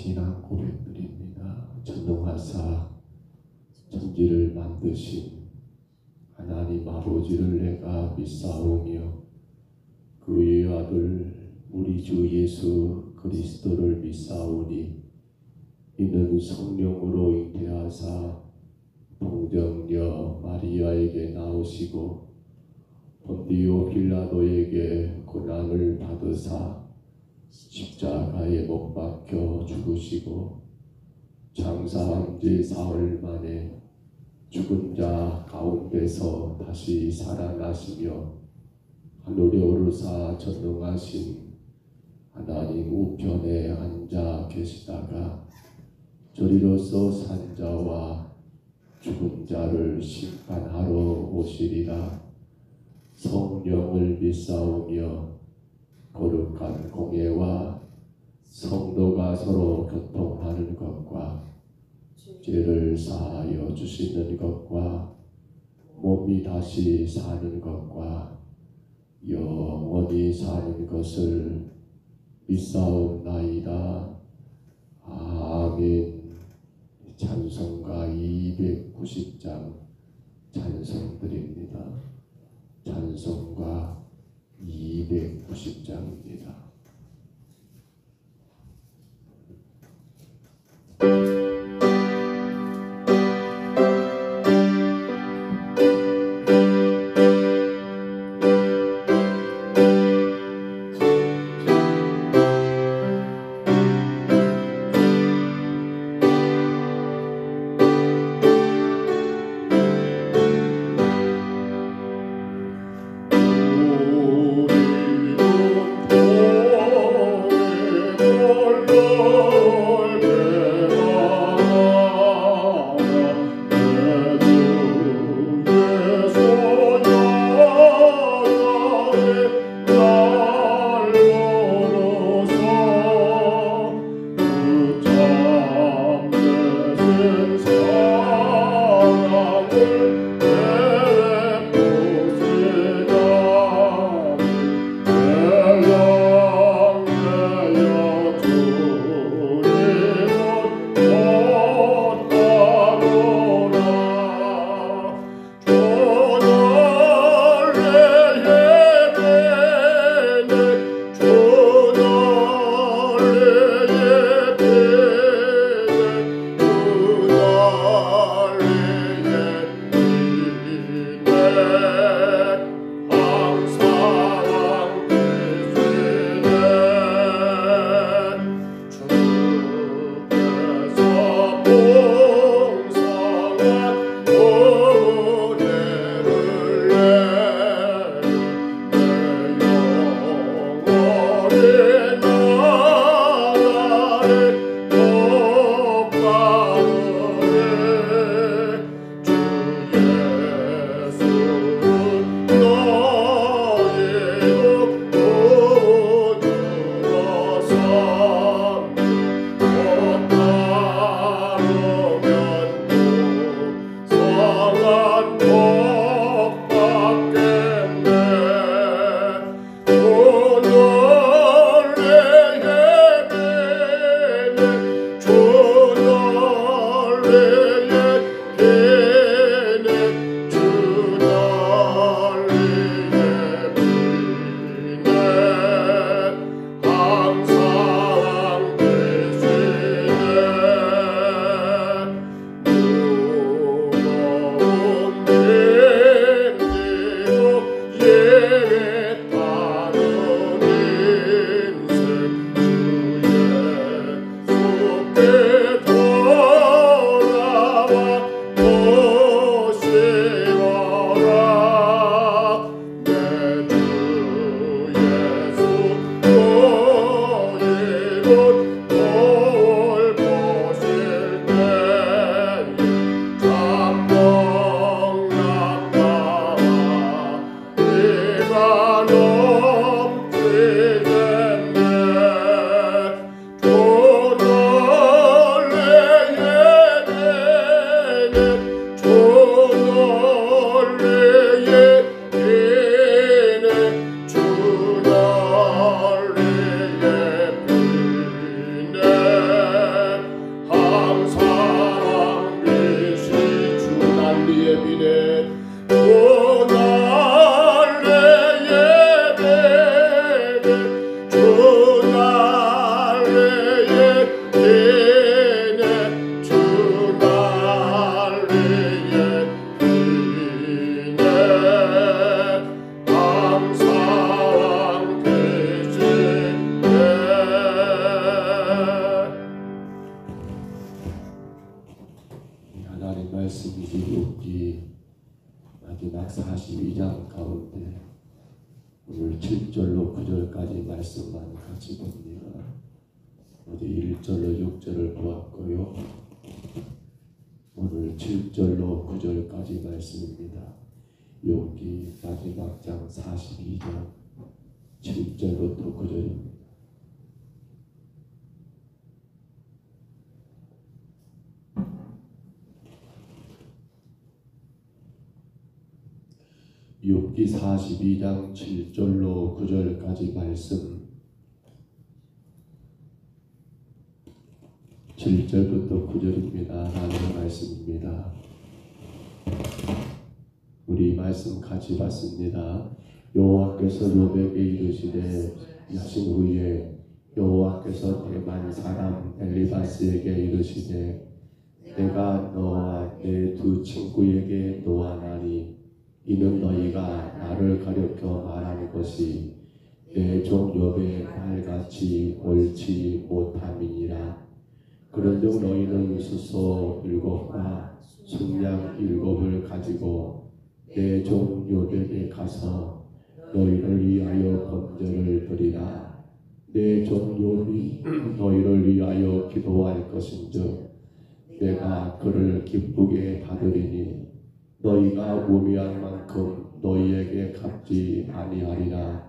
진한 고백드립니다. 전능하사 천지를 만드신 하나님 아버지를 내가 믿사오며 그의 아들 우리 주 예수 그리스도를 믿사오니 이는 성령으로 잉태하사 동정녀 마리아에게 나오시고 본디오 빌라도에게 고난을 받으사 십자가에 못 박혀 죽으시고 장사한 지 사흘 만에 죽은 자 가운데서 다시 살아나시며 하늘에 오르사 전능하신 하나님 우편에 앉아 계시다가 저리로서 산 자와 죽은 자를 심판하러 오시리라. 성령을 믿사오며 거룩한 공예와 성도가 서로 교통하는 것과 죄를 사하여 주시는 것과 몸이 다시 사는 것과 영원히 사는 것을 믿사옵나이다. 아멘. 찬송가 290장 찬송드립니다. 찬송가 290장입니다. 우리는 마지막 42장 가운데 오늘 7절로 9절까지 말씀만 같이 봅니다. 어제 1절로 6절을 보았고요. 오늘 7절로 9절까지 말씀입니다. 욥기 마지막 장 42장 7절부터 9절입니다. 욥기 42장 7절로 9절까지 말씀 7절부터 9절입니다. 하나님의 말씀입니다. 우리 말씀 같이 봤습니다. 여호와께서 욥에게 이르시되 하신 후에 여호와께서 대만 사람 엘리바스에게 이르시되 내가 너와 내 두 친구에게 노하나니 이는 너희가 나를 가리켜 말하는 것이 내 종 욥의 말같이 옳지 못함이니라. 그런즉 너희는 수소 7과 순양 7을 가지고 내 종 욥에게 가서 너희를 위하여 번제를 드리라. 내 종 욥이 너희를 위하여 기도할 것인즉 내가 그를 기쁘게 받으리니 너희가 우매한 만큼 너희에게 갚지 아니하리라.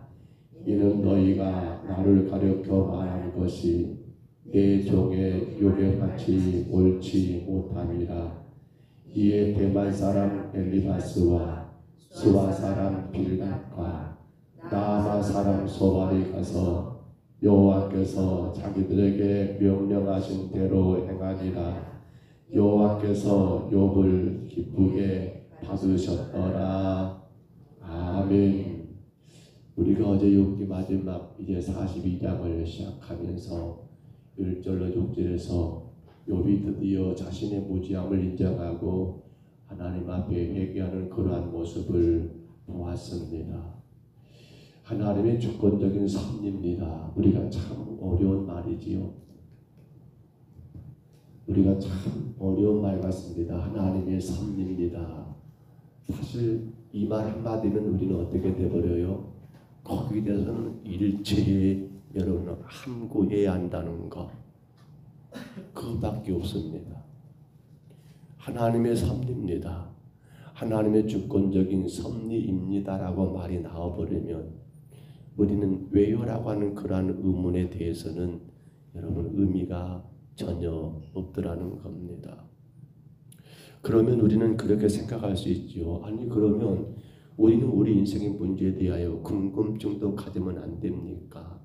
이는 너희가 나를 가리켜 말하는 것이 내 종의 욥의 같이 옳지 못함이라. 이에 대만 사람 엘리바스와 스와 사람 빌닷과 나아마 사람 소발이 가서 여호와께서 자기들에게 명령하신 대로 행하니라. 여호와께서 욥을 기쁘게 받으셨더라. 아멘. 우리가 어제 욥기 마지막 이제 42장을 시작하면서 1절로 6절에서 욥이 드디어 자신의 무지함을 인정하고 하나님 앞에 회개하는 그러한 모습을 보았습니다. 하나님의 주권적인 섭리입니다. 우리가 참 어려운 말이지요. 우리가 참 어려운 말 같습니다. 하나님의 섭리입니다. 사실 이 말 한마디면 우리는 어떻게 돼버려요? 거기에 대해서는 일체의 여러분은 함구해야 한다는 것, 그것밖에 없습니다. 하나님의 섭리입니다. 하나님의 주권적인 섭리입니다라고 말이 나와버리면 우리는 왜요라고 하는 그러한 의문에 대해서는 여러분 의미가 전혀 없더라는 겁니다. 그러면 우리는 그렇게 생각할 수 있죠. 아니 그러면 우리는 우리 인생의 문제에 대하여 궁금증도 가지면 안 됩니까?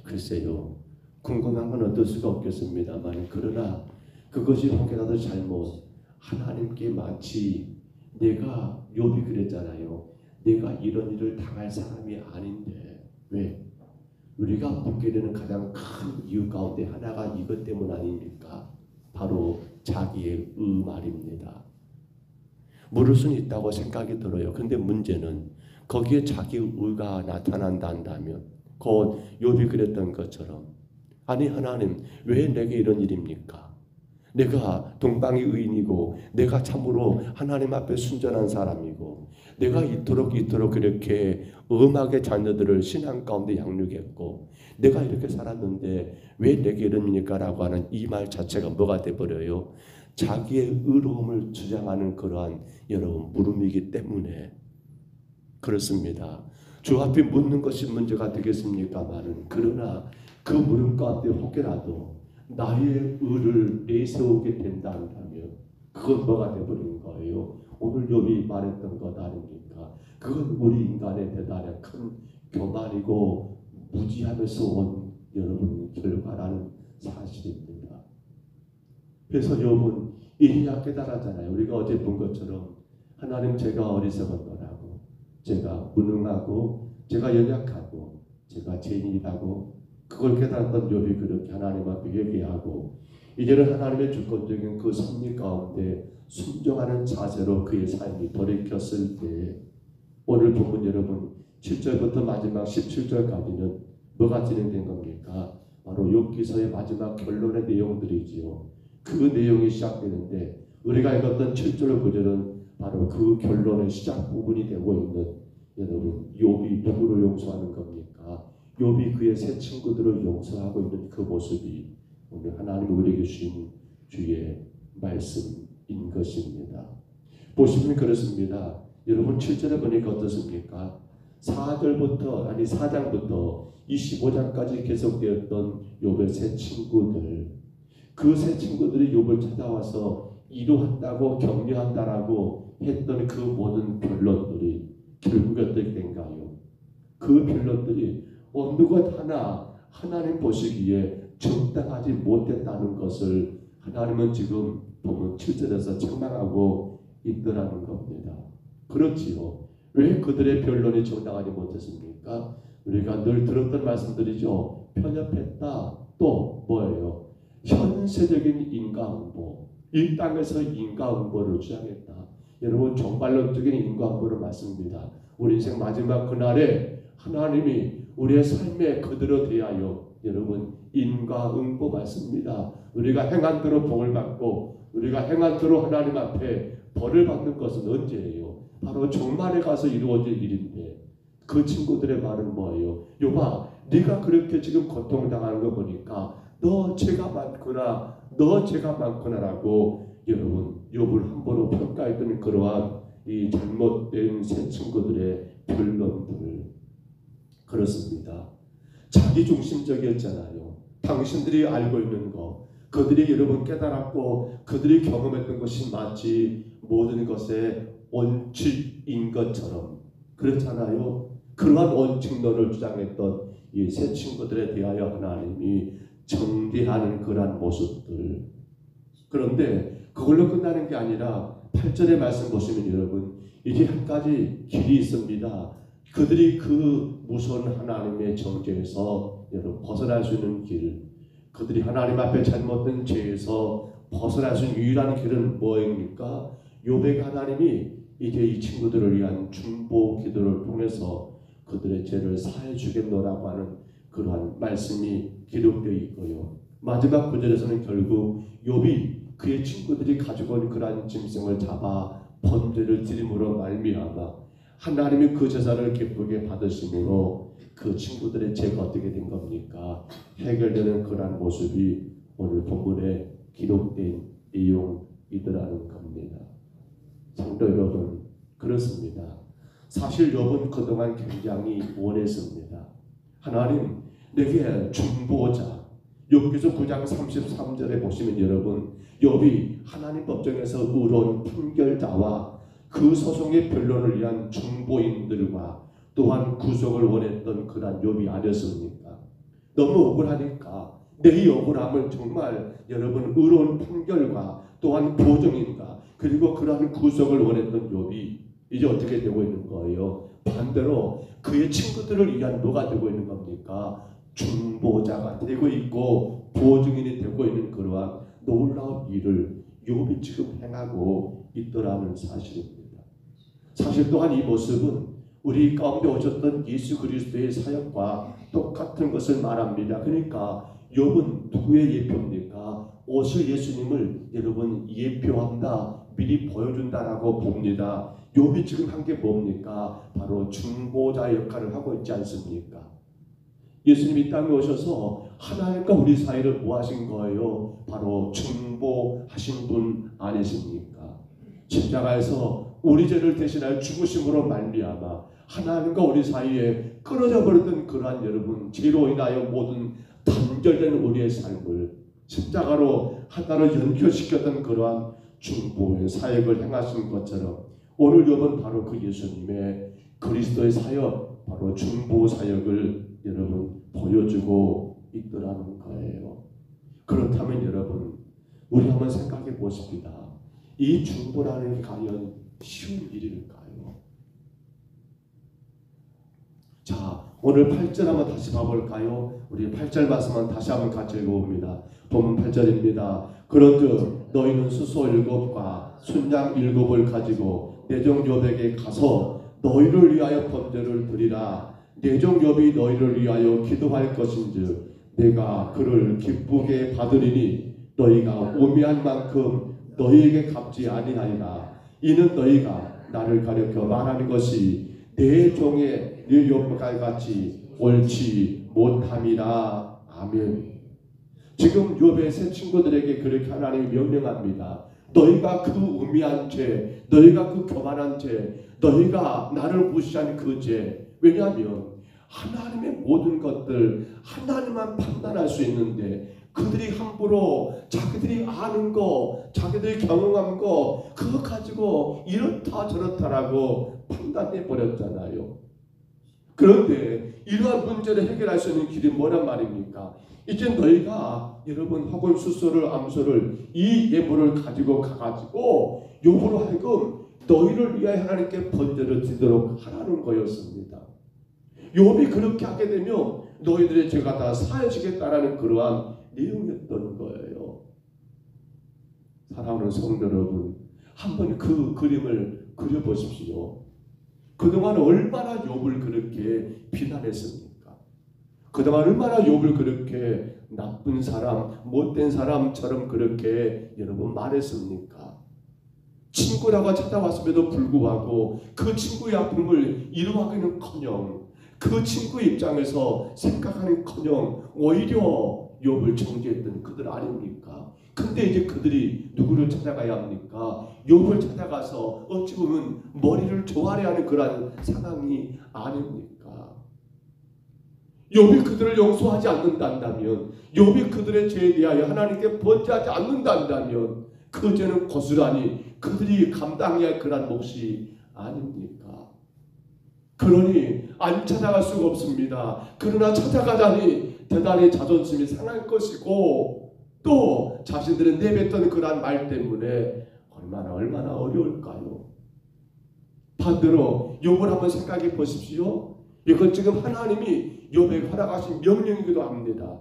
글쎄요. 궁금한 건 어떨 수가 없겠습니다만 그러나 그것이 혹여라도 잘못 하나님께 마치 내가 욥이 그랬잖아요. 내가 이런 일을 당할 사람이 아닌데 왜? 우리가 묻게 되는 가장 큰 이유 가운데 하나가 이것 때문 아닙니까? 바로 자기의 말입니다. 물을 수는 있다고 생각이 들어요. 근데 문제는 거기에 자기의 의가 나타난다 한다면 곧 욥이 그랬던 것처럼 아니 하나님 왜 내게 이런 일입니까? 내가 동방의 의인이고 내가 참으로 하나님 앞에 순전한 사람이고 내가 이토록 그렇게 음악의 자녀들을 신앙 가운데 양육했고 내가 이렇게 살았는데 왜 내게 이럽니까? 라고 하는 이 말 자체가 뭐가 돼버려요? 자기의 의로움을 주장하는 그러한 여러분 물음이기 때문에 그렇습니다. 주 앞에 묻는 것이 문제가 되겠습니까마는 그러나 그 물음 가운데 혹여라도 나의 의를 내세우게 된다 한다면 그건 뭐가 되버린 거예요? 오늘 욥이 말했던 것 아닙니까? 그건 우리 인간의 대단한 큰 교만이고 무지함에서 온 여러분 결과라는 사실입니다. 그래서 욥은 이제야 깨달았잖아요. 우리가 어제 본 것처럼 하나님 제가 어리석은 거라고, 제가 무능하고 제가 연약하고 제가 죄인이라고 그걸 깨달았던 욥이 그렇게 하나님 앞에 회개하고 이제는 하나님의 주권적인 그 섭리 가운데 순종하는 자세로 그의 삶이 돌이켰을 때 오늘 본문 여러분 7절부터 마지막 17절까지는 뭐가 진행된 겁니까? 바로 욥기서의 마지막 결론의 내용들이지요. 그 내용이 시작되는데 우리가 읽었던 7절 9절은 바로 그 결론의 시작 부분이 되고 있는 여러분 욥이 누구를 용서하는 겁니까? 욥이 그의 세 친구들을 용서하고 있는 그 모습이 오늘 하나님이 우리에게 주신 주의 말씀인 것입니다. 보시면 그렇습니다. 여러분 7절에 보니까 어떻습니까? 4장부터 25장까지 계속되었던 욥의 세 친구들, 그 세 친구들이 욥을 찾아와서 이루한다고 격려한다라고 했던 그 모든 변론들이 결국에 어떻게 된가요? 그 변론들이 어느 것 하나 하나님 보시기에 적당하지 못했다는 것을 하나님은 지금 보면 7절에서 책망하고 있더라는 겁니다. 그렇지요. 왜 그들의 변론이 정당하지 못했습니까? 우리가 늘 들었던 말씀들이죠. 편협했다. 또 뭐예요? 현세적인 인과응보. 이 땅에서 인과응보를 주장했다. 여러분 종말론적인 인과응보를 맞습니다. 우리 인생 마지막 그날에 하나님이 우리의 삶에 그대로 대하여 여러분 인과응보 맞습니다. 우리가 행한 대로 복을 받고 우리가 행한 대로 하나님 앞에 벌을 받는 것은 언제예요? 바로 종말에 가서 이루어질 일인데 그 친구들의 말은 뭐예요? 욥아, 네가 그렇게 지금 고통당하는 거 보니까 너 죄가 많구나라고 여러분 욥을 함부로 평가했던 그러한 이 잘못된 새 친구들의 변론들 그렇습니다. 자기중심적이었잖아요. 당신들이 알고 있는 거 그들이 여러분 깨달았고 그들이 경험했던 것이 마치 모든 것의 원칙인 것처럼 그렇잖아요. 그러한 원칙론을 주장했던 이 세 친구들에 대하여 하나님이 정죄하는 그러한 모습들. 그런데 그걸로 끝나는 게 아니라 8절의 말씀 보시면 여러분 이제 한 가지 길이 있습니다. 그들이 그 무서운 하나님의 정죄에서 여러분 벗어날 수 있는 길, 그들이 하나님 앞에 잘못된 죄에서 벗어날 수 있는 유일한 길은 뭐입니까? 욥에게 하나님이 이제 이 친구들을 위한 중보 기도를 통해서 그들의 죄를 사해 주겠노라고 하는 그러한 말씀이 기록되어 있고요. 마지막 구절에서는 결국 욥이 그의 친구들이 가지고 온 그러한 짐승을 잡아 번제를 드림으로 말미암아 하나님이 그 제사를 기쁘게 받으심으로 그 친구들의 죄가 어떻게 된 겁니까? 해결되는 그러한 모습이 오늘 본문에 기록된 내용이더라는 겁니다. 성도 여러분, 그렇습니다. 사실 욥은 그동안 굉장히 원했습니다. 하나님, 내게 중보자. 욥기서 9장 33절에 보시면 여러분, 욥이 하나님 법정에서 의로운 판결자와 그 소송의 변론을 위한 중보인들과 또한 구속을 원했던 그런 욥이 아니었습니까? 너무 억울하니까 내 억울함을 정말 여러분 의로운 판결과 또한 보정인가 그리고 그러한 구속을 원했던 욥이 이제 어떻게 되고 있는 거예요? 반대로 그의 친구들을 위한 뭐가 되고 있는 겁니까? 중보자가 되고 있고 보증인이 되고 있는 그러한 놀라운 일을 욥이 지금 행하고 있더라는 사실입니다. 사실 또한 이 모습은 우리 가운데 오셨던 예수 그리스도의 사역과 똑같은 것을 말합니다. 그러니까 욥은 누구의 예표입니까? 오실 예수님을 여러분 예표한다, 미리 보여준다라고 봅니다. 욥이 지금 한 게 뭡니까? 바로 중보자 역할을 하고 있지 않습니까? 예수님이 이 땅에 오셔서 하나님과 우리 사이를 뭐 하신 거예요? 바로 중보하신 분 아니십니까? 십자가에서 우리 죄를 대신하여 죽으심으로 말미암아 하나님과 우리 사이에 끊어져 버렸던 그러한 여러분 죄로 인하여 모든 단절된 우리의 삶을 십자가로 하나로 연결시켰던 그러한 중보의 사역을 행하신 것처럼 오늘 욥은 바로 그 예수님의 그리스도의 사역 바로 중보 사역을 여러분 보여주고 있더라는 거예요. 그렇다면 여러분 우리 한번 생각해 보십시다. 이 중보라는 게 과연 쉬운 일일까요? 자, 오늘 8절 한번 다시 봐볼까요? 우리 8절 말씀만 다시 한번 같이 읽어봅니다. 본문 8절입니다. 그런즉 너희는 수소 7과 순양 7을 가지고 내 종 욥에게 가서 너희를 위하여 번제를 드리라. 내 종 욥이 너희를 위하여 기도할 것인즉 내가 그를 기쁘게 받으리니 너희가 오미한 만큼 너희에게 갚지 아니하리라. 이는 너희가 나를 가리켜 말하는 것이 내 종의 네 욥과 같이 옳지 못함이라. 아멘. 지금 욥의 세 친구들에게 그렇게 하나님이 명령합니다. 너희가 그 우미한 죄, 너희가 그 교만한 죄, 너희가 나를 무시한 그 죄. 왜냐하면 하나님의 모든 것들 하나님만 판단할 수 있는데 그들이 함부로 자기들이 아는 거, 자기들이 경험한 거 그거 가지고 이렇다 저렇다라고 판단해 버렸잖아요. 그런데 이러한 문제를 해결할 수 있는 길이 뭐란 말입니까? 이제 너희가 여러분 혹은 수소를 암소를 이 예물을 가지고 가가지고 욥으로 하여금 너희를 위하여 하나님께 번제를 드리도록 하라는 거였습니다. 욥이 그렇게 하게 되면 너희들의 죄가 다 사해지겠다라는 그러한 내용이었던 거예요. 사랑하는 성도 여러분, 한번 그 그림을 그려보십시오. 그동안 얼마나 욥을 그렇게 비난했습니까? 그동안 얼마나 욥을 그렇게 나쁜 사람, 못된 사람처럼 그렇게 여러분 말했습니까? 친구라고 찾아왔음에도 불구하고 그 친구의 아픔을 이루하기는커녕 그 친구 입장에서 생각하는커녕 오히려 욥을 정죄했던 그들 아닙니까? 근데 이제 그들이 누구를 찾아가야 합니까? 욥을 찾아가서 어찌 보면 머리를 조아려야 하는 그런 상황이 아닙니까? 욥이 그들을 용서하지 않는다면, 욥이 그들의 죄에 대하여 하나님께 번제하지 않는다면 그 죄는 고스란히 그들이 감당해야 할 그런 몫이 아닙니까? 그러니 안 찾아갈 수가 없습니다. 그러나 찾아가자니 대단히 자존심이 상할 것이고 또 자신들은 내뱉던 그러한 말 때문에 얼마나 어려울까요? 반대로 욥을 한번 생각해 보십시오. 이건 지금 하나님이 욥에게 허락하신 명령이기도 합니다.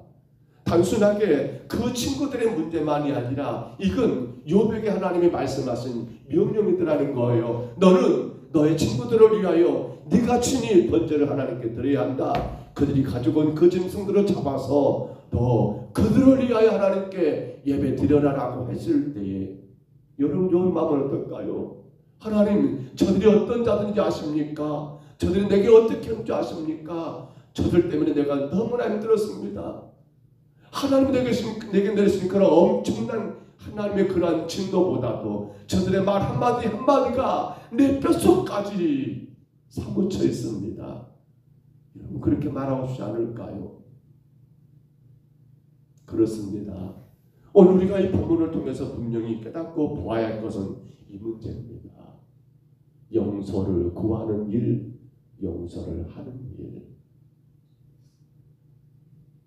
단순하게 그 친구들의 문제만이 아니라 이건 욥에게 하나님이 말씀하신 명령이더라는 거예요. 너는 너의 친구들을 위하여 네가 친히 번제를 하나님께 드려야 한다. 그들이 가지고 온 그 짐승들을 잡아서 너 그들을 위하여 하나님께 예배 드려라라고 했을 때에 여러분 욥의 마음은 어떨까요? 하나님, 저들이 어떤 자들인지 아십니까? 저들이 내게 어떻게 하는지 아십니까? 저들 때문에 내가 너무나 힘들었습니다. 하나님이 내게 내리신 그런 엄청난 하나님의 그러한 진노보다도 저들의 말 한마디 한마디가 내 뼛속까지 사무쳐 있습니다. 여러분 그렇게 말하고 싶지 않을까요? 그렇습니다. 오늘 우리가 이 본문을 통해서 분명히 깨닫고 보아야 할 것은 이 문제입니다. 용서를 구하는 일, 용서를 하는 일.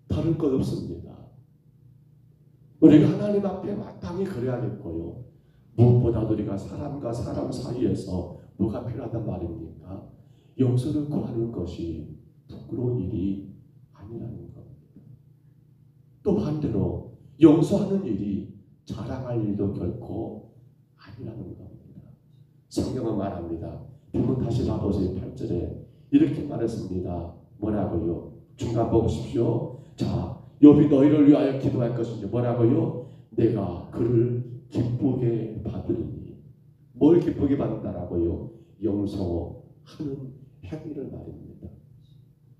다른 것 없습니다. 우리가 하나님 앞에 마땅히 그래야겠고요. 무엇보다도 우리가 사람과 사람 사이에서 뭐가 필요하단 말입니까? 용서를 구하는 것이 부끄러운 일이 아니라는 겁니다. 또 반대로 용서하는 일이 자랑할 일도 결코 아니라는 겁니다. 성경은 말합니다. 본문 다시 봐보세요. 8절에 이렇게 말했습니다. 뭐라고요? 중간 보십시오. 자, 욥이 너희를 위하여 기도할 것인지 뭐라고요? 내가 그를 기쁘게 받으리니. 뭘 기쁘게 받는다라고요? 용서하는 행위를 말입니다.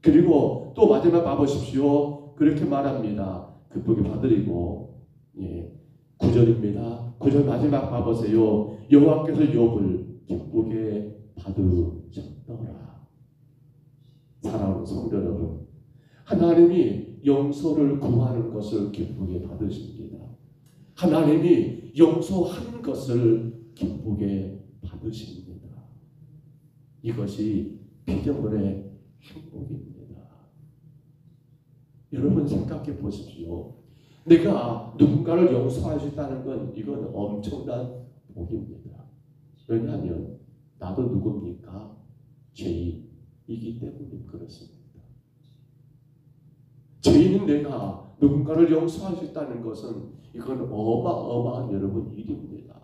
그리고 또 마지막 봐보십시오. 그렇게 말합니다. 기쁘게 받으리고 9절입니다. 9절 마지막 봐보세요. 여호와께서 욥을 기쁘게 받으셨더라. 사랑하는 성도 여러분, 하나님이 용서를 구하는 것을 기쁘게 받으십니다. 하나님이 용서하는 것을 기쁘게 받으십니다. 이것이 피조물의 행복입니다. 여러분 생각해 보십시오. 내가 누군가를 용서할 수 있다는 건 이건 엄청난 복입니다. 왜냐하면 나도 누굽니까? 죄인이기 때문에 그렇습니다. 죄인은 내가 누군가를 용서할 수 있다는 것은 이건 어마어마한 여러분 일입니다.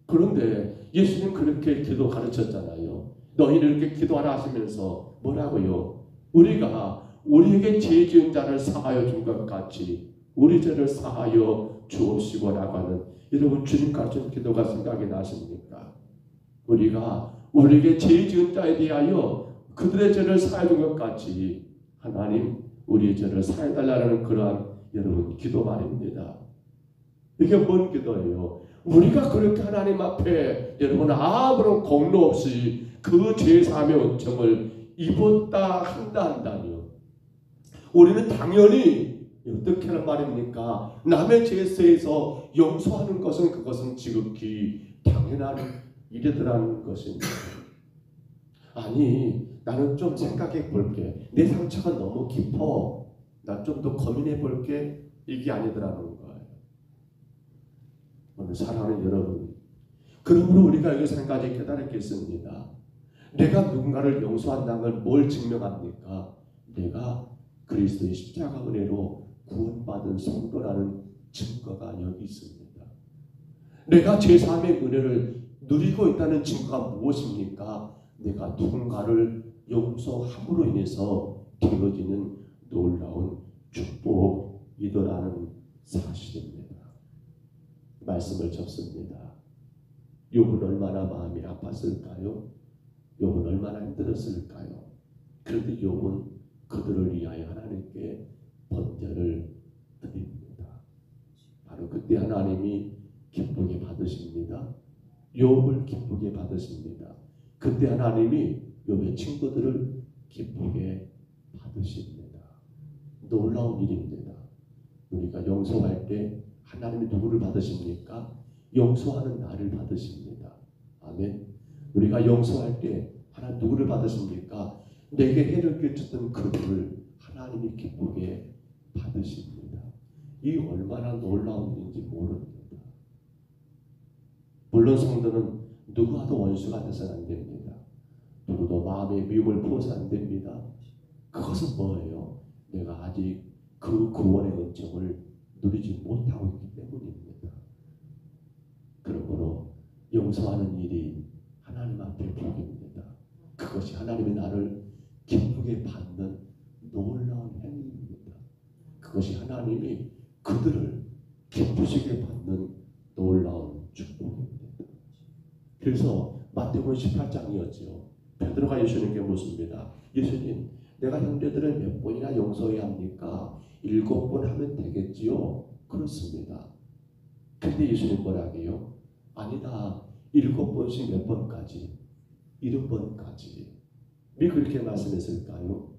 그런데 예수님 그렇게 기도 가르쳤잖아요. 너희는 이렇게 기도하라 하시면서 뭐라고요? 우리가 우리에게 죄 지은 자를 사하여 준 것 같이 우리 죄를 사하여 주옵시고라고 하는 여러분 주님 같은 기도가 생각이 나십니까? 우리가 우리에게 죄 지은 자에 대하여 그들의 죄를 사하여 준 것 같이 하나님 우리의 죄를 사해달라는 그러한 여러분 기도 말입니다. 이게 뭔 기도예요? 우리가 그렇게 하나님 앞에 여러분 아무런 공로 없이 그 죄사함의 은총을 입었다 한다니요. 우리는 당연히 어떻게 하는 말입니까? 남의 죄에서 용서하는 것은 그것은 지극히 당연한 일이더라는 것입니다. 아니 나는 좀 생각해 볼게. 내 상처가 너무 깊어. 나 좀 더 고민해 볼게. 이게 아니더라는 거예요. 오늘 사랑하는 여러분, 그러므로 우리가 여기서 한 가지 깨달았겠습니다. 내가 누군가를 용서한다는 걸 뭘 증명합니까? 내가 그리스도의 십자가 은혜로 구원받은 성도라는 증거가 여기 있습니다. 내가 제사함의 은혜를 누리고 있다는 증거가 무엇입니까? 내가 누군가를 용서함으로 인해서 되어지는 놀라운 축복이더라는 사실입니다. 말씀을 접습니다. 욥은 얼마나 마음이 아팠을까요? 욥은 얼마나 힘들었을까요? 그런데 욥은 그들을 위하여 하나님께 번제를 드립니다. 바로 그때 하나님이 기쁘게 받으십니다. 욥을 기쁘게 받으십니다. 그때 하나님이 욥의 친구들을 기쁘게 받으십니다. 놀라운 일입니다. 우리가 용서할 때 하나님이 누구를 받으십니까? 용서하는 나를 받으십니다. 아멘. 우리가 용서할 때 하나님 누구를 받으십니까? 내게 해를 끼쳤던 그들을 하나님이 기쁘게 받으십니다. 이 얼마나 놀라운 일인지 모릅니다. 물론 성도는 누구와도 원수가 돼서는 안 됩니다. 누구도 마음의 미움을 부어서 안 됩니다. 그것은 뭐예요? 내가 아직 그 구원의 은총을 누리지 못하고 있기 때문입니다. 그러므로 용서하는 일이 하나님 앞에 복입니다. 그것이 하나님이 나를 기쁘게 받는 놀라운 행위입니다. 그것이 하나님이 그들을 기쁘시게 받는 놀라운 축복입니다. 그래서 마태복음 18장이었죠. 베드로가 예수님께 묻습니다. 예수님, 내가 형제들을 몇 번이나 용서해야 합니까? 7번 하면 되겠지요? 그렇습니다. 근데 예수님 뭐라고요? 아니다. 7번씩 몇 번까지? 70번까지. 왜 그렇게 말씀했을까요?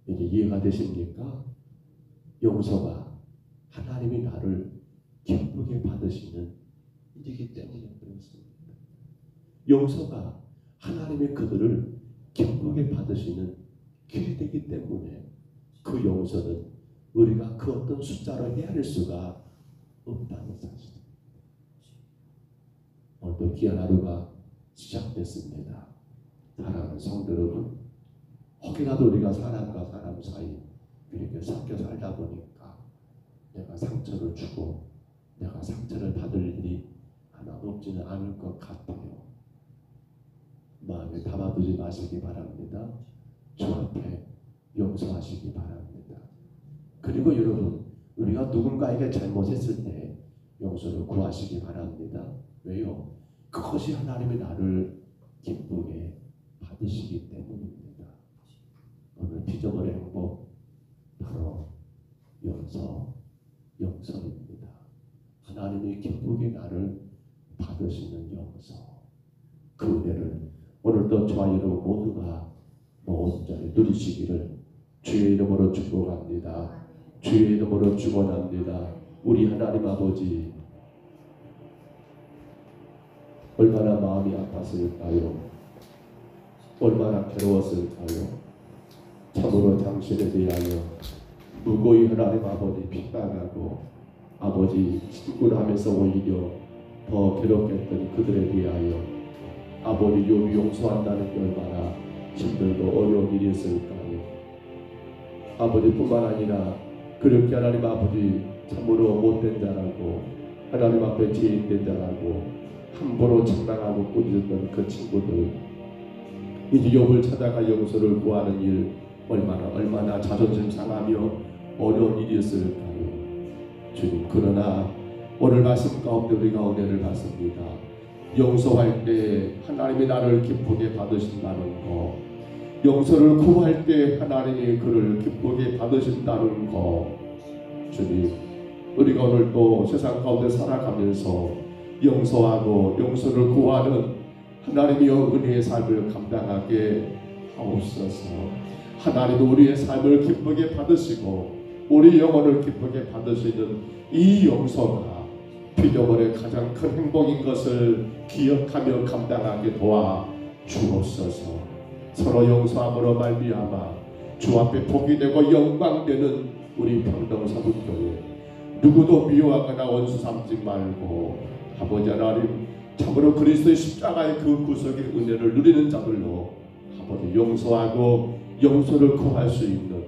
이제 이해가 되십니까? 용서가 하나님이 나를 기쁘게 받으시는 일이기 때문에 그렇습니다. 용서가 하나님의 그들을 기쁘게 받으시는 길이 되기 때문에 그 용서는 우리가 그 어떤 숫자로 헤아릴 수가 없다는 사실입니다. 오늘도 귀한 하루가 시작됐습니다. 사랑하는 성도 여러분, 혹이라도 우리가 사람과 사람 사이 이렇게 섞여 살다 보니까 내가 상처를 주고 내가 상처를 받을 일이 하나 없지는 않을 것 같아요. 마음에 담아두지 마시기 바랍니다. 주 앞에 용서하시기 바랍니다. 그리고 여러분, 우리가 누군가에게 잘못했을 때 용서를 구하시기 바랍니다. 왜요? 그것이 하나님이 나를 기쁘게 받으시기 때문입니다. 오늘 피조물의 행복 바로 용서입니다. 하나님이 기쁘게 나를 받으시는 용서. 그 은혜를 오늘도 저와 여러분 모두가 온전히 누리시기를 주의 이름으로 축복합니다. 주의 이름으로 축원합니다. 우리 하나님 아버지, 얼마나 마음이 아팠을까요? 얼마나 괴로웠을까요? 참으로 당신에 대하여 무고히 하나님 아버지 비난하고 아버지 신고를 하면서 오히려 더 괴롭겠던 그들에 대하여 아버지 욥이 용서한다는 게 얼마나 힘들고 어려운 일이었을까요? 아버지뿐만 아니라 그렇게 하나님 아버지 참으로 못된 자라고 하나님 앞에 죄인된 자라고 함부로 장난하고 꾸짖었던 그 친구들, 이제 욥을 찾아가 용서를 구하는 일 얼마나 자존심 상하며 어려운 일이었을까요? 주님, 그러나 오늘 말씀 가운데 우리가 은혜를 받습니다. 용서할 때 하나님이 나를 기쁘게 받으신다는 거, 용서를 구할 때 하나님이 그를 기쁘게 받으신다는 거, 주님, 우리가 오늘 또 세상 가운데 살아가면서 용서하고 용서를 구하는 하나님이여 은혜의 삶을 감당하게 하옵소서. 하나님은 우리의 삶을 기쁘게 받으시고 우리 영혼을 기쁘게 받으시는 이 용서가 피조물의 가장 큰 행복인 것을 기억하며 감당하게 도와 주옵소서. 서로 용서함으로 말미암아 주 앞에 복이 되고 영광되는 우리 평동사분교회, 누구도 미워하거나 원수 삼지 말고 아버지 하나님 참으로 그리스도의 십자가의 그 구속의 은혜를 누리는 자들로 아버지 용서하고 용서를 구할 수 있는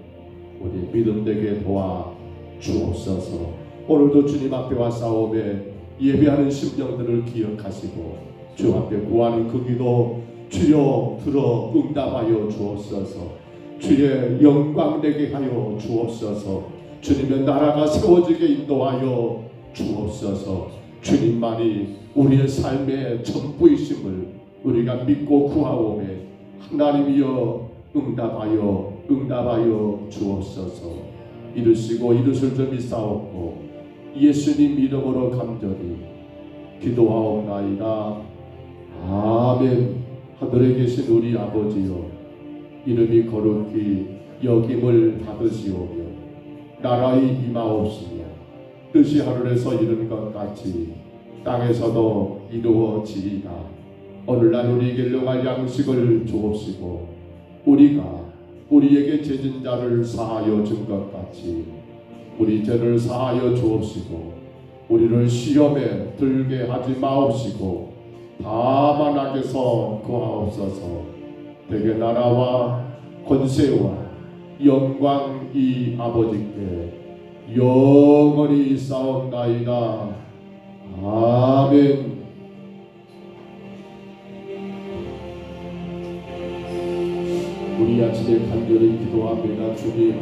우리 믿음 되게 도와 주옵소서. 오늘도 주님 앞에 와 싸움에 예배하는 심령들을 기억하시고 주 앞에 구하는 그 기도 주여 들어 응답하여 주옵소서. 주의 영광 되게 하여 주옵소서. 주님의 나라가 세워지게 인도하여 주옵소서. 주님만이 우리의 삶의 전부이심을 우리가 믿고 구하오매 하나님이여 응답하여 주옵소서. 이루시고 이루실 줄 믿사옵고 예수님 이름으로 간절히 기도하옵나이다. 아멘. 하늘에 계신 우리 아버지여, 이름이 거룩히 여김을 받으시오며 나라의 임하옵시며 뜻이 하늘에서 이룬 것 같이 땅에서도 이루어지이다. 오늘날 우리에게 일용할 양식을 주옵시고 우리가 우리에게 죄진 자를 사하여 준 것 같이 우리 죄를 사하여 주옵시고 우리를 시험에 들게 하지 마옵시고 다만 악에서 구하옵소서. 대개 나라와 권세와 영광이 아버지께 영원히 있사옵나이다. 아멘. 우리 아침에 간절히 기도합니다. 주님,